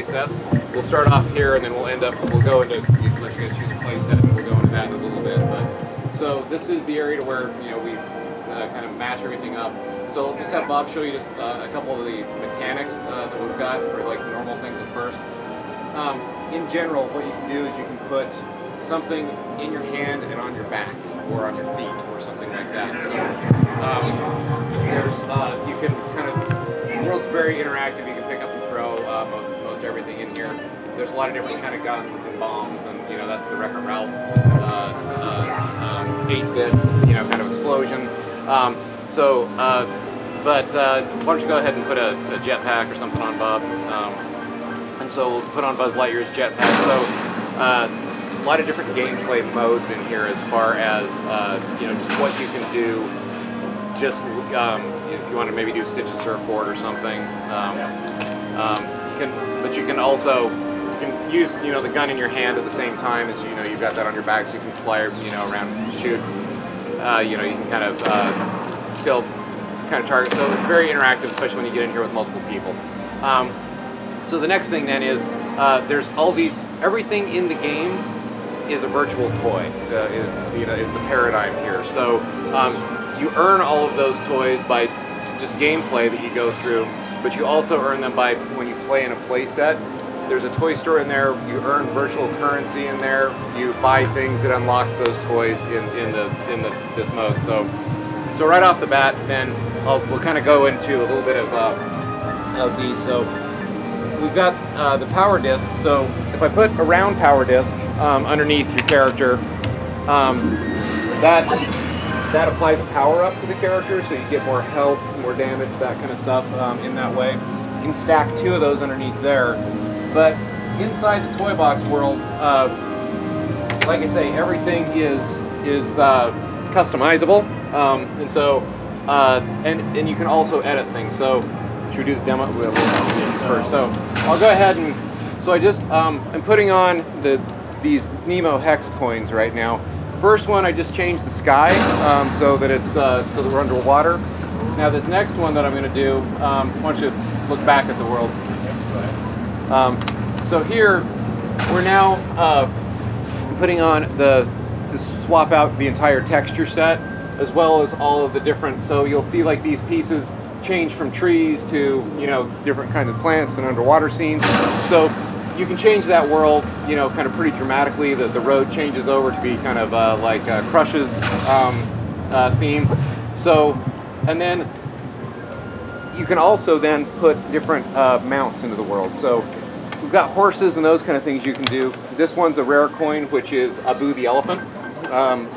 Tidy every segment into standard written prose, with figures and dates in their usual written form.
play sets. We'll start off here, and then we'll go into, let you guys choose a play set, and we'll go into that in a little bit. But so this is the area where we kind of match everything up. So I'll just have Bob show you just a couple of the mechanics that we've got for like normal things at first. In general, what you can do is you can put something in your hand and on your back, or on your feet, or something like that. So you can kind of, the world's very interactive. You can pick up and throw most everything in here. There's a lot of different kind of guns and bombs, and that's the Wreck-It Ralph 8-bit kind of explosion. But why don't you go ahead and put a jetpack or something on Bob? And so we'll put on Buzz Lightyear's jetpack. So a lot of different gameplay modes in here as far as just what you can do. Just if you want to maybe do Stitch's surfboard or something, but you can also use the gun in your hand at the same time as you've got that on your back, so you can fly around and shoot. You can kind of still kind of target. So it's very interactive, especially when you get in here with multiple people. So the next thing then is there's all these, everything in the game is a virtual toy, is the paradigm here. So you earn all of those toys by just gameplay that you go through, but you also earn them by when you play in a play set. There's a toy store in there, you earn virtual currency in there, you buy things that unlocks those toys in this mode. So right off the bat, then we'll kind of go into a little bit of these. So we've got the power disc. So if I put a round power disc underneath your character, that applies a power up to the character, so you get more health, more damage, that kind of stuff in that way. You can stack 2 of those underneath there. But inside the toy box world, like I say, everything is customizable, and so and you can also edit things. So should we do the demo? We'll do these first. So I'll go ahead and I'm putting on these Nemo hex coins right now. First one, I just changed the sky so that we're underwater. Now this next one that I'm going to do, why don't you look back at the world. So here we're now putting on to swap out the entire texture set, as well as all of the different. So you'll see like these pieces change from trees to different kinds of plants and underwater scenes. So you can change that world, kind of pretty dramatically. The road changes over to be kind of like Crush's theme. So, and then you can also then put different mounts into the world. So we've got horses and those kind of things you can do. This one's a rare coin, which is Abu the elephant. From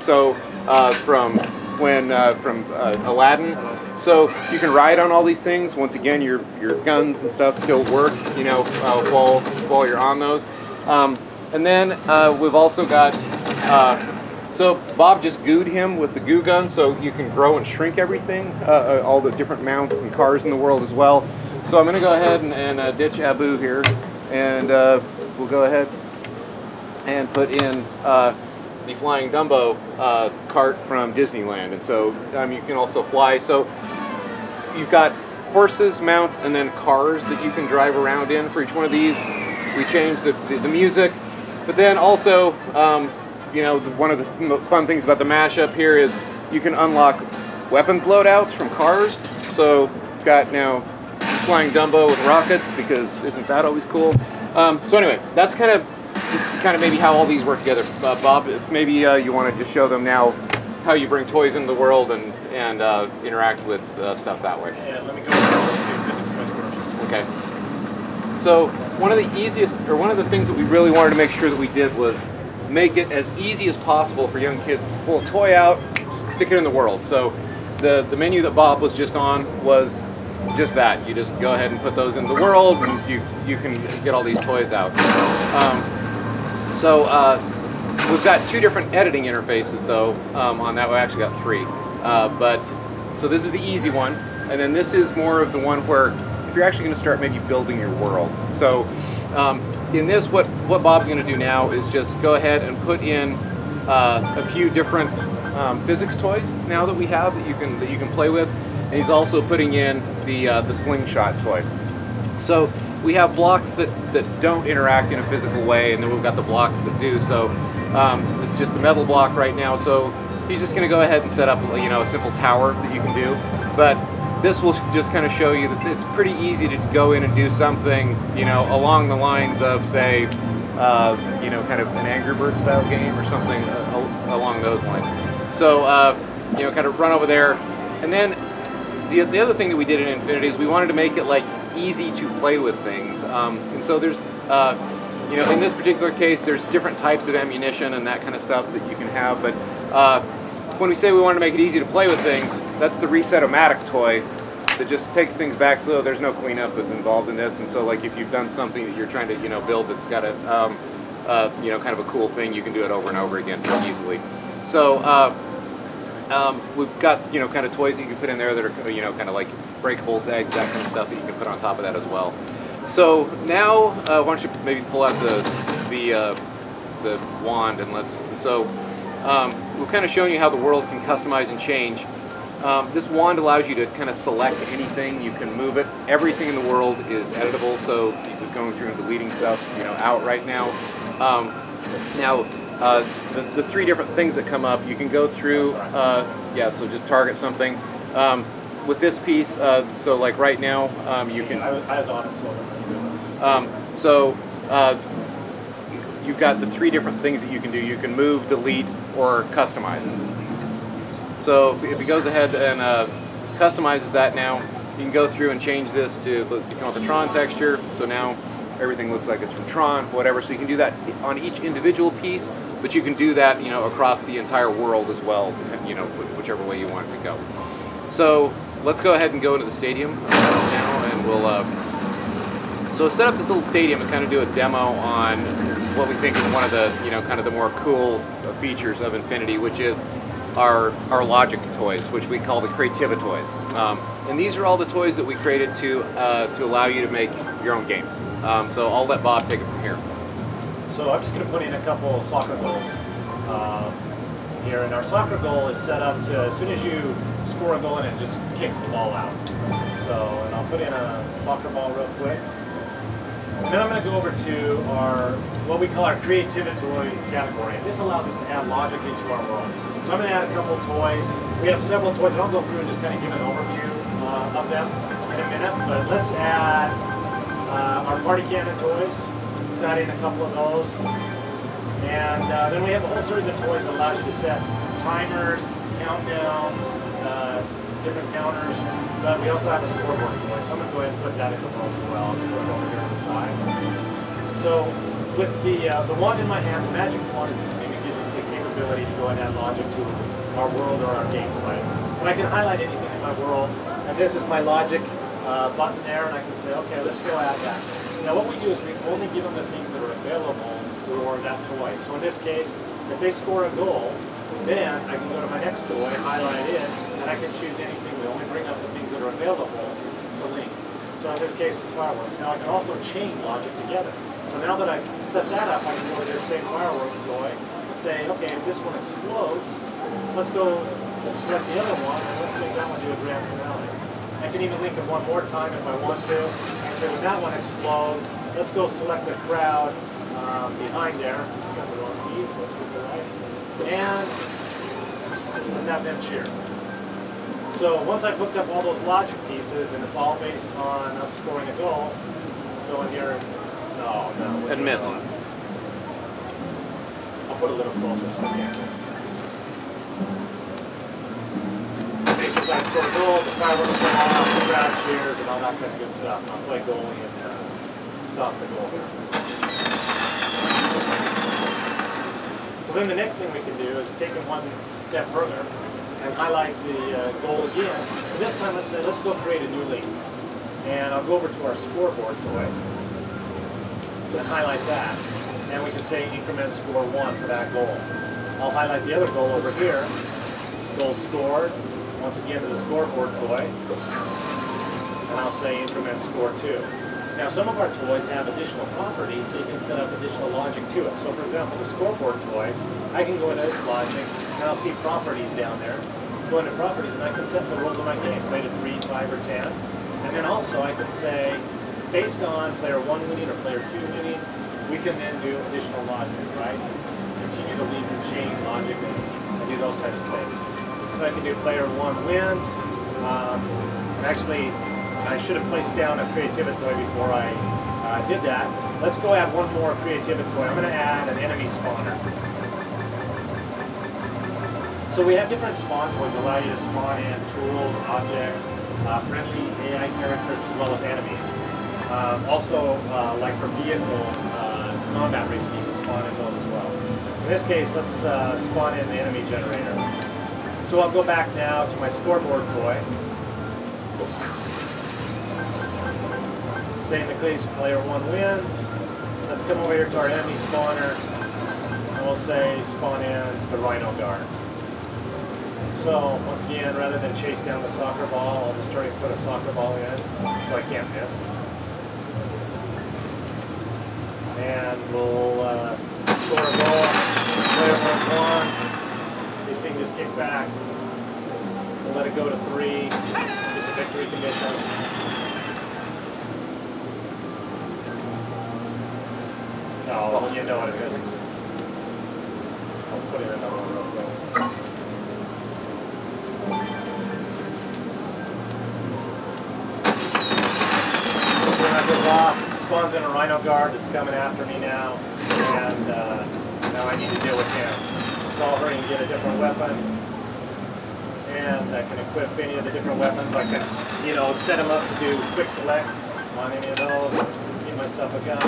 Aladdin. So you can ride on all these things. Once again, your guns and stuff still work, while you're on those. And then we've also got, so Bob just gooed him with the goo gun, so you can grow and shrink everything, all the different mounts and cars in the world as well. So I'm going to go ahead and ditch Abu here, and we'll go ahead and put in the Flying Dumbo cart from Disneyland. And so you can also fly. So you've got horses, mounts, and then cars that you can drive around in for each one of these. We changed the music, but then also, one of the fun things about the mashup here is you can unlock weapons loadouts from cars. So we've got now Flying Dumbo with rockets, because isn't that always cool? So anyway, that's kind of maybe how all these work together. Bob, if maybe you want to just show them now how you bring toys into the world and interact with stuff that way. Yeah, let me go to physics toys first. Okay. So one of the things that we really wanted to make sure that we did was make it as easy as possible for young kids to pull a toy out, stick it in the world. So the menu that Bob was just on was just that. You just go ahead and put those in the world, and you can get all these toys out. So we've got 2 different editing interfaces though on that. We actually got 3. So this is the easy one, and then this is more of the one where if you're actually going to start maybe building your world. So in this, what Bob's going to do now is just go ahead and put in a few different physics toys now that we have that you can play with, and he's also putting in the slingshot toy. So we have blocks that don't interact in a physical way, and then we've got the blocks that do. So this is just the metal block right now. So he's just going to go ahead and set up, you know, a simple tower that you can do. But this will just kind of show you that it's pretty easy to go in and do something, you know, along the lines of, say, you know, kind of an Angry Birds style game or something along those lines. So, you know, kind of run over there. And then the other thing that we did in Infinity is we wanted to make it like easy to play with things. And so there's, you know, in this particular case, there's different types of ammunition and that kind of stuff that you can have. But when we say we want to make it easy to play with things, that's the Reset-O-Matic toy that just takes things back, so there's no cleanup involved in this. And so, like, if you've done something that you're trying to, you know, build that's got a, you know, kind of a cool thing, you can do it over and over again real easily. So we've got, you know, kind of toys that you can put in there that are, you know, kind of like breakables, eggs, that kind of stuff that you can put on top of that as well. So now, why don't you maybe pull out the wand and let's. So we've kind of shown you how the world can customize and change. This wand allows you to kind of select anything. You can move it. Everything in the world is editable, so you're just going through and deleting stuff, you know, out right now. The three different things that come up, you can go through, yeah, so just target something. With this piece, so like right now, you can... I was on it, so... You've got the three different things that you can do. You can move, delete, or customize. So if he goes ahead and customizes that now, you can go through and change this to become with the Tron texture. So now everything looks like it's from Tron, whatever. So you can do that on each individual piece, but you can do that, you know, across the entire world as well, you know, whichever way you want it to go. So let's go ahead and go into the stadium now, and we'll. So set up this little stadium and kind of do a demo on what we think is one of the, you know, kind of the more cool features of Infinity, which is our logic toys, which we call the Creativa toys. And these are all the toys that we created to allow you to make your own games. So I'll let Bob take it from here. So I'm just going to put in a couple soccer goals here, and our soccer goal is set up to, as soon as you score a goal in it, just kicks the ball out. So, and I'll put in a soccer ball real quick. And then I'm going to go over to our, what we call our Creativa toy category. And this allows us to add logic into our world. So I'm going to add a couple of toys. We have several toys, and I'll go through and just kind of give an overview of them in a minute. But let's add our party cannon toys. Let's add in a couple of those. And then we have a whole series of toys that allows you to set timers, countdowns, different counters. But we also have a scoreboard toy, so I'm going to go ahead and put that in the world as well. Just put it over here on the side. So with the wand in my hand, the magic wand gives us the capability to go ahead and add logic to our world or our gameplay. And I can highlight anything in my world, and this is my logic button there, and I can say, okay, let's go add that. Now what we do is we only give them the things that are available for that toy. So in this case, if they score a goal, then I can go to my next toy, highlight it, and I can choose anything. We only bring up the things that are available to link. So in this case, it's fireworks. Now I can also chain logic together. So now that I've set that up, I can go to this same fireworks toy and say, okay, if this one explodes, let's go select the other one, and let's make that one do a grand finale. I can even link it one more time if I want to. I say, when that one explodes, let's go select the crowd behind there. I got the wrong key, so let's get the right. And let's have them cheer. So once I've hooked up all those logic pieces, and it's all based on us scoring a goal, let's go in here and and miss. I'll put a little closer so we can miss. Basically, I score a goal, the fireworks go off, the crowd cheers, and all that kind of good stuff. And I'll play goalie and stop the goal here. So then the next thing we can do is take it one step further and highlight the goal again. And this time let's say, let's go create a new league. And I'll go over to our scoreboard toy and highlight that. And we can say increment score 1 for that goal. I'll highlight the other goal over here. Goal scored. Once again to the scoreboard toy. And I'll say increment score 2. Now some of our toys have additional properties, so you can set up additional logic to it. So for example, the scoreboard toy, I can go into its logic, and I'll see properties down there. Go into properties, and I can set the rules of my game, play to 3, 5, or 10. And then also I can say, based on player 1 winning or player 2 winning, we can then do additional logic, right? Continue to leap and chain logic and do those types of things. So I can do player 1 wins. And actually, I should have placed down a creativity toy before I did that. Let's go add one more creativity toy. I'm going to add an enemy spawner. So we have different spawn toys that allow you to spawn in tools, objects, friendly AI characters, as well as enemies. Also, like for vehicle combat racing, you can spawn in those as well. In this case, let's spawn in the enemy generator. So I'll go back now to my scoreboard toy. Say in the case player 1 wins. Let's come over here to our enemy spawner, and we'll say spawn in the Rhino Guard. So once again, rather than chase down the soccer ball, I'll just try to put a soccer ball in so I can't miss. And we'll score a goal. Player 1 won. This thing just kicked back. We'll let it go to 3. Get the victory condition. No, you know what it is. Let's put in another one real quick. Spawns in a Rhino Guard that's coming after me now, and now I need to deal with him. So I'll hurry and get a different weapon, and I can equip any of the different weapons. I can, you know, set them up to do quick select on any of those, get myself a gun.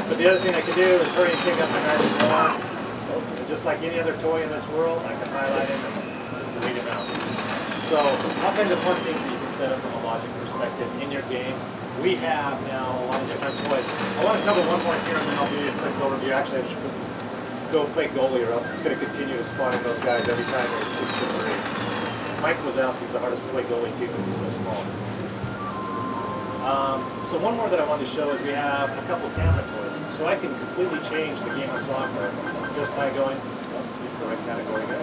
But the other thing I can do is hurry and pick up the nice one. And just like any other toy in this world, I can highlight him and delete him out. So all kinds of fun things that you can set up from a logic perspective in your games. We have now a lot of different toys. I want to cover one point here and then I'll do a quick overview. Actually, I should go play goalie or else it's going to continue to spawn in those guys every time it's the three. Mike was asking, it's the hardest to play goalie too because he's so small. So one more that I wanted to show is we have a couple camera toys. So I can completely change the game of soccer just by going, the right category there.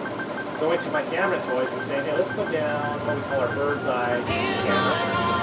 Going to my camera toys and saying, hey, let's put down what we call our bird's eye camera.